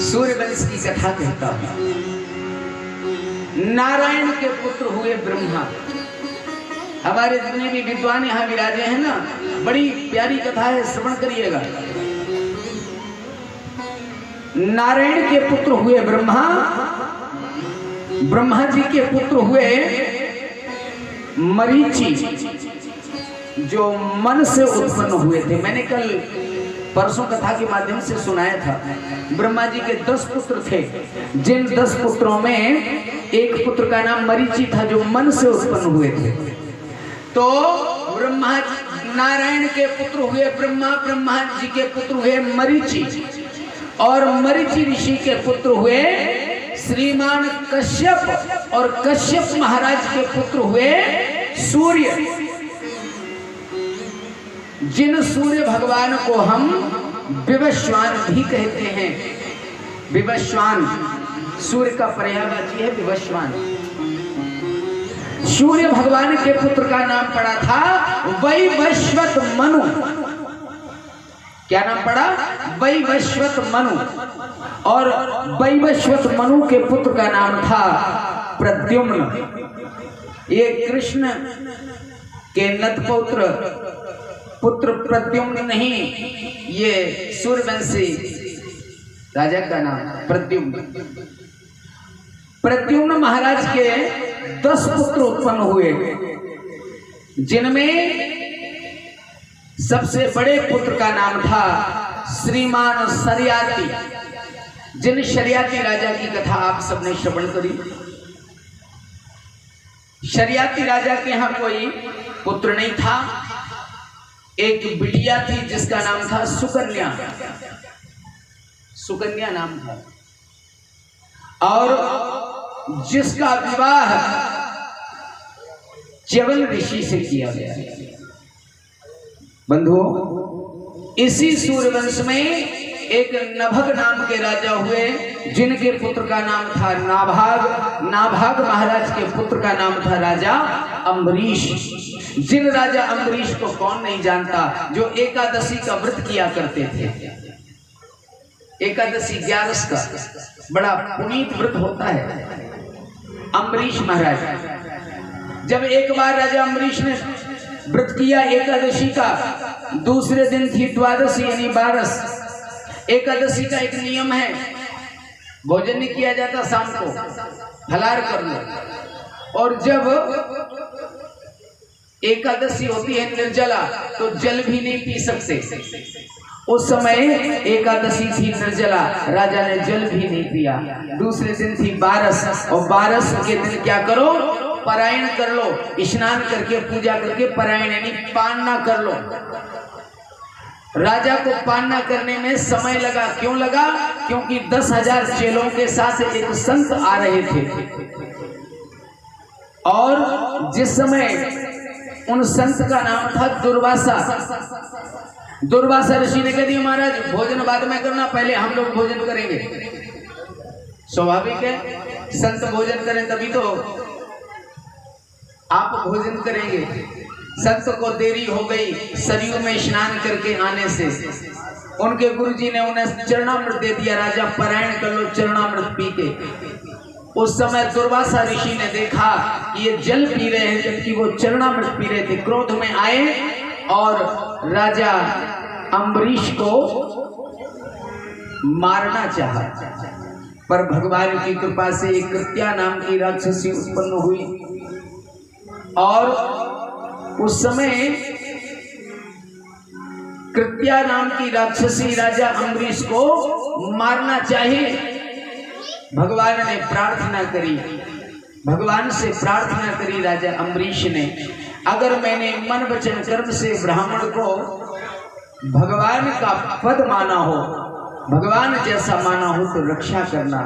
सूर्यवंश की कथा कहता हूं। नारायण के पुत्र हुए ब्रह्मा। हमारे जितने भी विद्वान यहाँ विराजे हैं ना, बड़ी प्यारी कथा है, श्रवण करिएगा। नारायण के पुत्र हुए ब्रह्मा, ब्रह्मा जी के पुत्र हुए मरीचि, जो मन से उत्पन्न हुए थे। मैंने कल परसों कथा के माध्यम से सुनाया था। ब्रह्मा जी के 10 पुत्र थे, जिन 10 पुत्रों में एक पुत्र का नाम मरीचि था, जो मन से उत्पन्न हुए थे। तो ब्रह्मा नारायण के पुत्र हुए ब्रह्मा, ब्रह्मा जी के पुत्र हुए मरीचि, और मरीचि ऋषि के पुत्र हुए श्रीमान कश्यप, और कश्यप महाराज के पुत्र हुए सूर्य। जिन सूर्य भगवान को हम विवस्वान भी कहते हैं। विवस्वान सूर्य का पर्यायवाची है, विवस्वान। सूर्य भगवान के पुत्र का नाम पड़ा था वैवस्वत मनु। क्या नाम पड़ा? वैवस्वत मनु। और वैवस्वत मनु के पुत्र का नाम था प्रद्युम्न। ये कृष्ण के नतपौत्र पुत्र प्रद्युम्न नहीं, ये सूर्यवंशी राजा का नाम प्रद्युम्न। प्रद्युम्न महाराज के 10 पुत्र उत्पन्न हुए, जिनमें सबसे बड़े पुत्र का नाम था श्रीमान शर्याती। जिन शर्याती राजा की कथा आप सबने श्रवण करी। शर्याती राजा के यहाँ कोई पुत्र नहीं था। एक बिटिया थी जिसका नाम था सुकन्या। सुकन्या नाम था, और जिसका विवाह च्यवन ऋषि से किया गया। बंधुओं, इसी सूर्यवंश में एक नभग नाम के राजा हुए, जिनके पुत्र का नाम था नाभाग। नाभाग महाराज के पुत्र का नाम था राजा अम्बरीश। जिन राजा अम्बरीश को कौन नहीं जानता, जो एकादशी का व्रत किया करते थे। एकादशी 11 का बड़ा पुनीत व्रत होता है। अम्बरीश महाराज, जब एक बार राजा अम्बरीश ने व्रत किया एकादशी का, दूसरे दिन थी द्वादशी यानी 12। एकादशी का एक नियम है, भोजन नहीं किया जाता, शाम को फलाहार कर लो। और जब एकादशी होती है निर्जला, तो जल भी नहीं पी सकते। उस समय एकादशी थी निर्जला, राजा ने जल भी नहीं पिया। दूसरे दिन थी 12, और 12 के दिन क्या करो? पारायण कर लो। स्नान करके पूजा करके पारायण यानी पालना कर लो। राजा को पालना करने में समय लगा। क्यों लगा? क्योंकि 10,000 चेलों के साथ एक संत आ रहे थे, और जिस समय उन संत का नाम था दुर्वासा। दुर्वासा ऋषि ने कह दिया, महाराज भोजन बाद में करना, पहले हम लोग भोजन करेंगे। स्वाभाविक है, संत भोजन करें तभी तो आप भोजन करेंगे। संत को देरी हो गई सरयू में स्नान करके आने से। उनके गुरुजी ने उन्हें चरणामृत दे दिया, राजा पारायण कर लो चरणामृत पी के। उस समय दुर्वासा ऋषि ने देखा कि ये जल पी रहे हैं, जबकि वो चरणामृत पी रहे थे। क्रोध में आए और राजा अम्बरीश को मारना चाहा, पर भगवान की कृपा से एक कृत्या नाम की राक्षसी उत्पन्न हुई, और उस समय कृत्या नाम की राक्षसी राजा अम्बरीश को मारना चाहिए। भगवान ने प्रार्थना करी, भगवान से प्रार्थना करी राजा अम्बरीश ने, अगर मैंने मन वचन कर्म से ब्राह्मण को भगवान का पद माना हो, भगवान जैसा माना हो, तो रक्षा करना।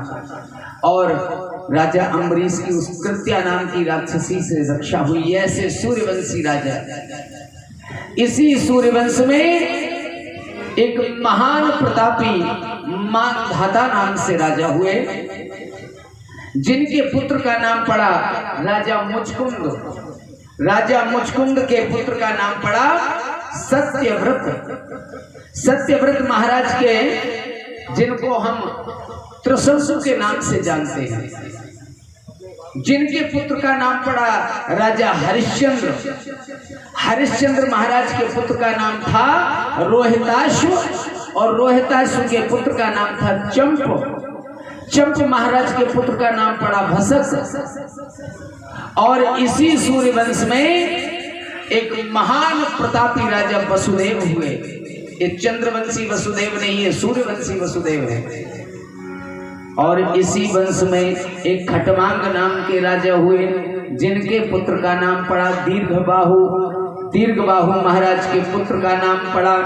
और राजा अम्बरीश की उस कृत्या नाम की राक्षसी से रक्षा हुई। ऐसे सूर्यवंशी राजा। इसी सूर्यवंश में एक महान प्रतापी मानधाता नाम से राजा हुए, जिनके पुत्र का नाम पड़ा राजा मुचकुंद। राजा मुचकुंद के पुत्र का नाम पड़ा सत्यव्रत। सत्यव्रत महाराज के, जिनको हम त्रिशंकु के नाम से जानते हैं, जिनके पुत्र का नाम पड़ा राजा हरिश्चंद्र। हरिश्चंद्र महाराज के पुत्र का नाम था रोहिताश्व और रोहिताश्व के पुत्र का नाम था चंप। चंप महाराज के पुत्र का नाम पड़ा भसक। और इसी सूर्यवंश में एक महान प्रतापी राजा वसुदेव हुए। ये चंद्रवंशी वसुदेव नहीं है, सूर्यवंशी वसुदेव है। और इसी वंश में एक खटवांग नाम के राजा हुए, जिनके पुत्र का नाम पड़ा दीर्घबाहु। दीर्घबाहु महाराज के पुत्र का नाम पड़ा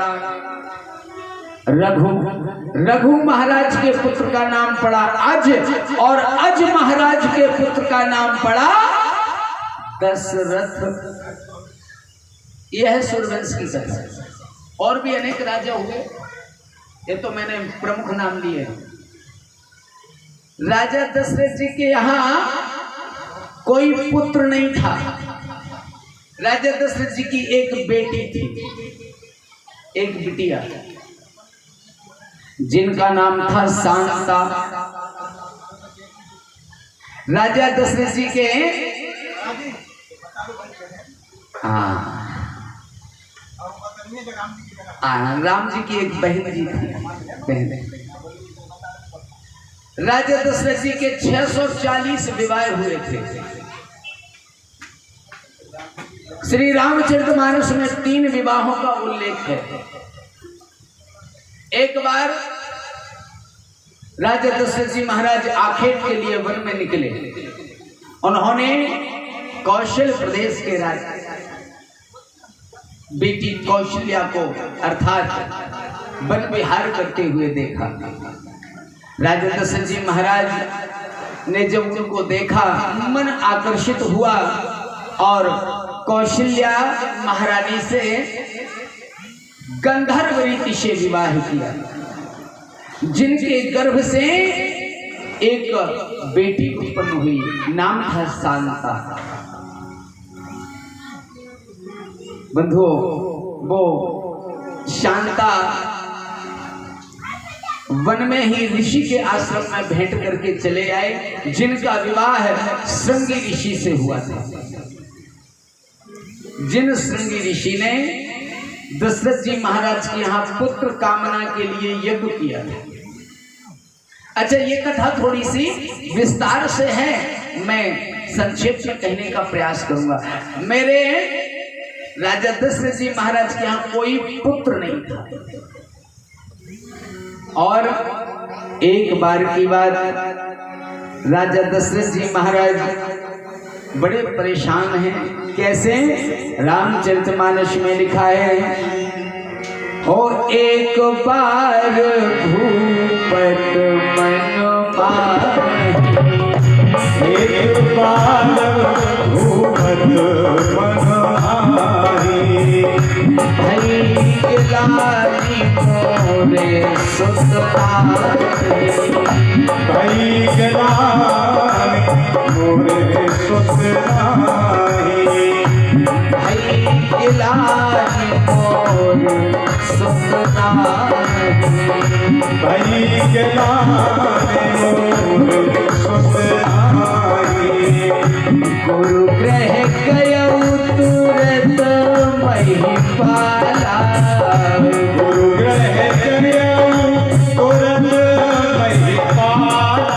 रघु। रघु महाराज के पुत्र का नाम पड़ा अज, और अज महाराज के पुत्र का नाम पड़ा दशरथ। यह है सूर्यवंश की कथा। और भी अनेक राजा हुए, ये तो मैंने प्रमुख नाम लिए। राजा दशरथ जी के यहाँ कोई पुत्र नहीं था। राजा दशरथ जी की एक बेटी थी, एक बिटिया, जिनका नाम था शांता। राजा दशरथ जी के राम जी की एक बहन जी थी, बहन। राजा दशरथ जी के 640 विवाह हुए थे। श्री रामचरितमानस में 3 विवाहों का उल्लेख है। एक बार राजा दशरथ जी महाराज आखेट के लिए वन में निकले। उन्होंने कौशल प्रदेश के राजा बेटी कौशल्या को अर्थात वन विहार करते हुए देखा। राजा दशरथ जी महाराज ने जब उनको देखा, मन आकर्षित हुआ और कौशल्या महारानी से गंधर्व रीति से विवाह किया, जिनके गर्भ से एक बेटी उत्पन्न हुई, नाम था शांता। बंधुओं, वो शांता वन में ही ऋषि के आश्रम में भेंट करके चले आए, जिनका विवाह श्रृंगी ऋषि से हुआ था। जिन श्रृंगी ऋषि ने दशरथ जी महाराज के यहाँ पुत्र कामना के लिए यज्ञ किया था। अच्छा, ये कथा थोड़ी सी विस्तार से है, मैं संक्षेप में कहने का प्रयास करूंगा। मेरे राजा दशरथ जी महाराज के यहाँ कोई पुत्र नहीं था। और एक बार की बात, राजा दशरथ जी महाराज बड़े परेशान हैं। कैसे? रामचरितमानस में लिखा है, हो एक बार भूपत मन पाहि, एक बार भूपत मन पाहि, भई गिलानी मोरे सुत नाहि, भई गिलानी मोरे सुत नाहि, भई गिलानी मोरे सुत नाहि, भई गिलानी मोरे सुत नाहि, गुरु ग्रह गयउ तुरत महिपाला, गुरु ग्रह गयउ तुरत महिपाला,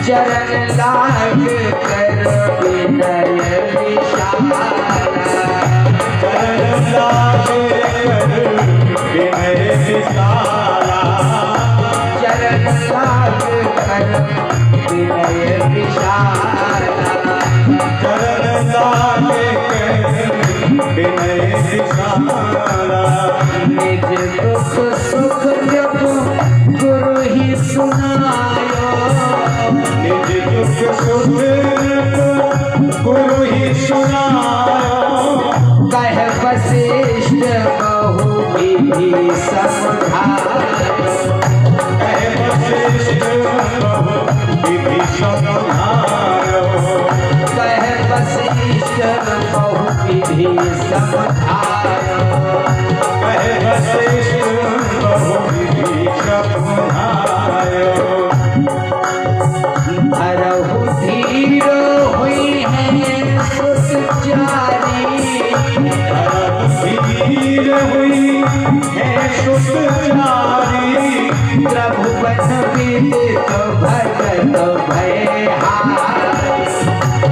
चरण लाग कर विनय विशाला, चरण लाग कर विनय विशाला, चरण लाग कर विनय विशाला, चरण लाग कर विनय विशाला, निज दुख सुख जब गुरु ही सुनायो, निज दुख सुख गुरु ही सुनायो, कह वशिष्ठ बहु विधि समझायो, कह वशिष्ठ बहु विधि समझायो, कह वशिष्ठ बहु विधि समझायो, कह वशिष्ठ बहु विधि समझायो, त्रिभुवन विदित भगत भयहारी,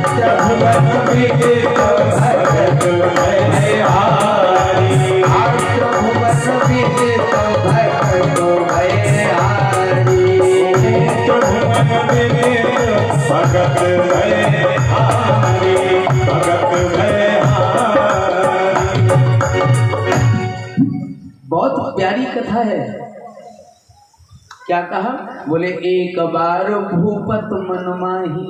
त्रिभुवन विदित भगत भयहारी, त्रिभुवन विदित भगत भयहारी, त्रिभुवन विदित भगत भयहारी, भगत भयहारी। बहुत प्यारी कथा है। क्या कहा? बोले एक बार भूपत मन माही,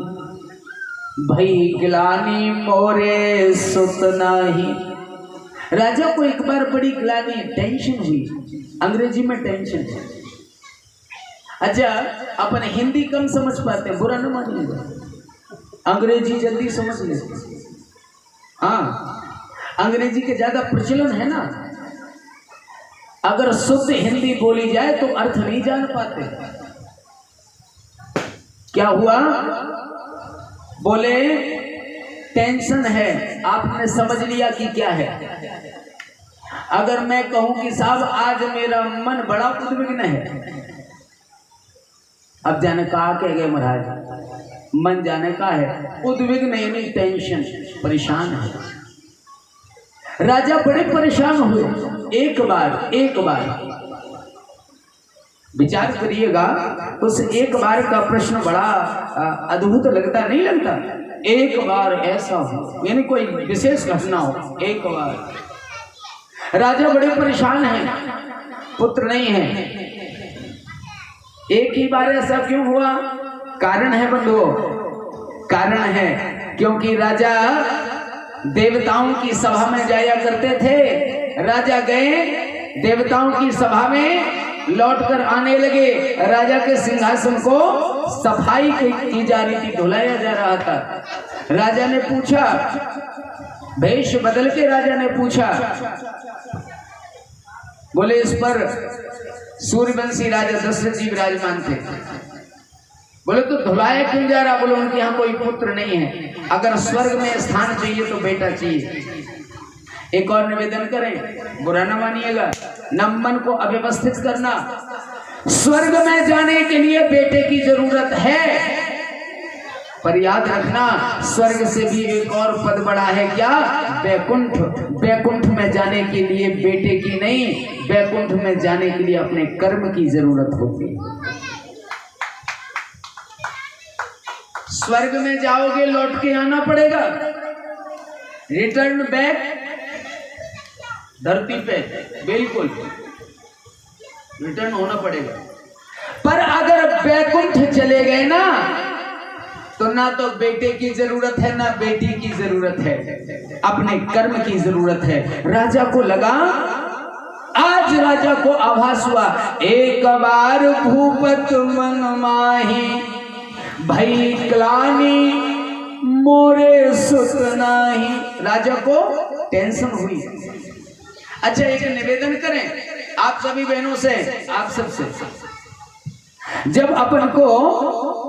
भई ग्लानि मोरे सुत नाही। राजा को एक बार बड़ी ग्लानि, टेंशन हुई। अंग्रेजी में टेंशन है। अच्छा, अपन हिंदी कम समझ पाते, बुरा न मानिएगा, अंग्रेजी जल्दी समझ लेते। हाँ, अंग्रेजी के ज्यादा प्रचलन है ना, अगर शुद्ध हिंदी बोली जाए तो अर्थ नहीं जान पाते। क्या हुआ? बोले टेंशन है। आपने समझ लिया कि क्या है। अगर मैं कहूं कि साहब आज मेरा मन बड़ा उद्विग्न है, अब जाने कहा कह गए महाराज, मन जाने का है उद्विग्न यानी टेंशन, परेशान है। राजा बड़े परेशान हुए। एक बार विचार करिएगा, उस एक बार का प्रश्न बड़ा अद्भुत लगता नहीं लगता? एक बार ऐसा हो, यानी कोई विशेष घटना हो। एक बार राजा बड़े परेशान हैं, पुत्र नहीं है। एक ही बार ऐसा क्यों हुआ? कारण है बंधुओं, कारण है क्योंकि राजा देवताओं की सभा में जाया करते थे। राजा गए देवताओं की सभा में, लौटकर आने लगे। राजा के सिंहासन को सफाई की जा रही थी, धुलाया जा रहा था। राजा ने पूछा, भेष बदल के राजा ने पूछा, बोले इस पर सूर्यवंशी राजा दशरथ जी विराजमान थे। बोले तो धुलाया क्यों जा रहा? बोले उनके यहाँ कोई पुत्र नहीं है, अगर स्वर्ग में स्थान चाहिए तो बेटा चाहिए। एक और निवेदन करें, बुरा न मानिएगा, न मन को अव्यवस्थित करना। स्वर्ग में जाने के लिए बेटे की जरूरत है, पर याद रखना स्वर्ग से भी एक और पद बड़ा है। क्या? बैकुंठ। बैकुंठ में जाने के लिए बेटे की नहीं, बैकुंठ में जाने के लिए अपने कर्म की जरूरत होती है। स्वर्ग में जाओगे लौट के आना पड़ेगा, रिटर्न बैक धरती पे, बिल्कुल रिटर्न होना पड़ेगा। पर अगर बैकुंठ चले गए ना, तो ना तो बेटे की जरूरत है ना बेटी की जरूरत है, अपने कर्म की जरूरत है। राजा को लगा, आज राजा को आभास हुआ, एक बार भूपत मन माही, भई ग्लानि मोरे सुत नाही। राजा को टेंशन हुई। अच्छा, एक निवेदन करें आप सभी बहनों से, आप सबसे, जब अपन को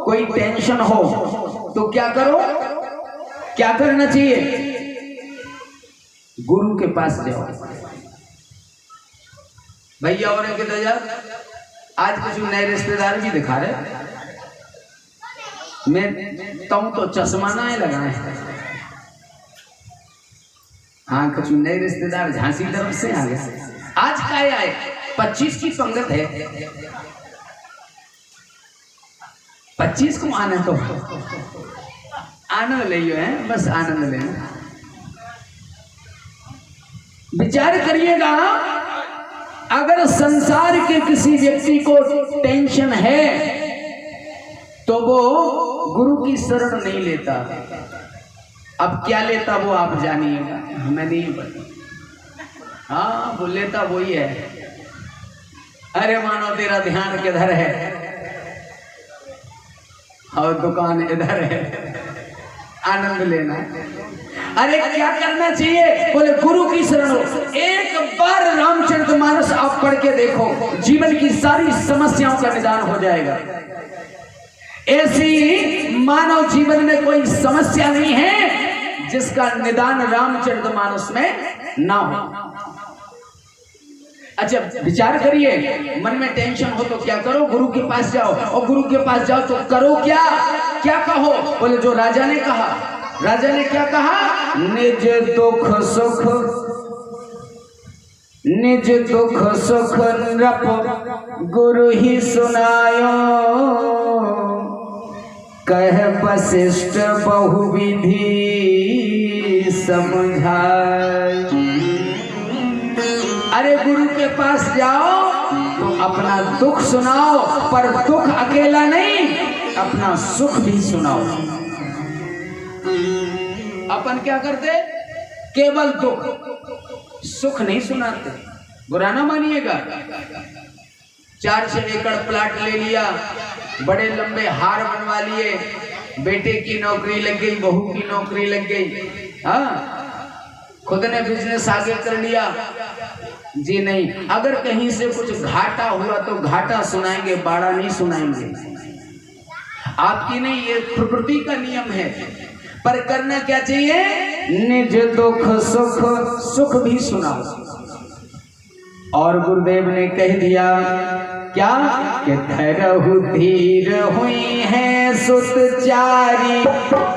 कोई टेंशन हो तो क्या करो? क्या करना चाहिए? गुरु के पास जाओ। भैया और इनके दजा आज कुछ नए रिश्तेदार भी दिखा रहे, मैं तो चश्मा ना लगाए। हाँ, कुछ नए रिश्तेदार झांसी तरफ से आ गए। आज का आए 25 की पंगत है, 25 को आना तो आनंद लियो है, बस आनंद लेना। विचार करिएगा, अगर संसार के किसी व्यक्ति को टेंशन है तो वो गुरु की शरण नहीं लेता। अब क्या लेता वो आप जानिएगा, हमें नहीं पता। हाँ, वो लेता वही है, अरे मानो तेरा ध्यान किधर है और दुकान इधर है, आनंद लेना। अरे क्या करना चाहिए? बोले गुरु की शरण हो। एक बार रामचरितमानस आप पढ़ के देखो, जीवन की सारी समस्याओं का निदान हो जाएगा। ऐसी मानव जीवन में कोई समस्या नहीं है जिसका निदान रामचरितमानस में ना हो। अच्छा विचार करिए, मन में टेंशन हो तो क्या करो, गुरु के पास जाओ, और गुरु के पास जाओ तो करो क्या, क्या कहो? बोले जो राजा ने कहा। राजा ने क्या कहा? निज दुख सुख, निज दुख सुख नृप गुरु ही सुनायो, कह वशिष्ठ बहुविधि समझाए। अरे गुरु के पास जाओ तो अपना दुख सुनाओ, पर दुख अकेला नहीं, अपना सुख भी सुनाओ। अपन क्या करते? केवल दुख, सुख नहीं सुनाते। बुरा ना मानिएगा। 4-6 एकड़ प्लाट ले लिया, बड़े लंबे हार बनवा लिए, बेटे की नौकरी लग गई, बहू की नौकरी लग गई, हाँ, खुद ने बिजनेस आगे कर लिया। जी नहीं, अगर कहीं से कुछ घाटा हुआ तो घाटा सुनाएंगे, बाड़ा नहीं सुनाएंगे। आपकी नहीं, ये प्रकृति का नियम है। पर करना क्या चाहिए? निज दुख सुख, सुख भी सुनाओ। और गुरुदेव ने कह दिया क्या कि धरहु धीर हुई है सुत चारी,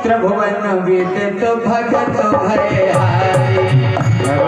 त्रिभुवन विदित भगत भयहारी।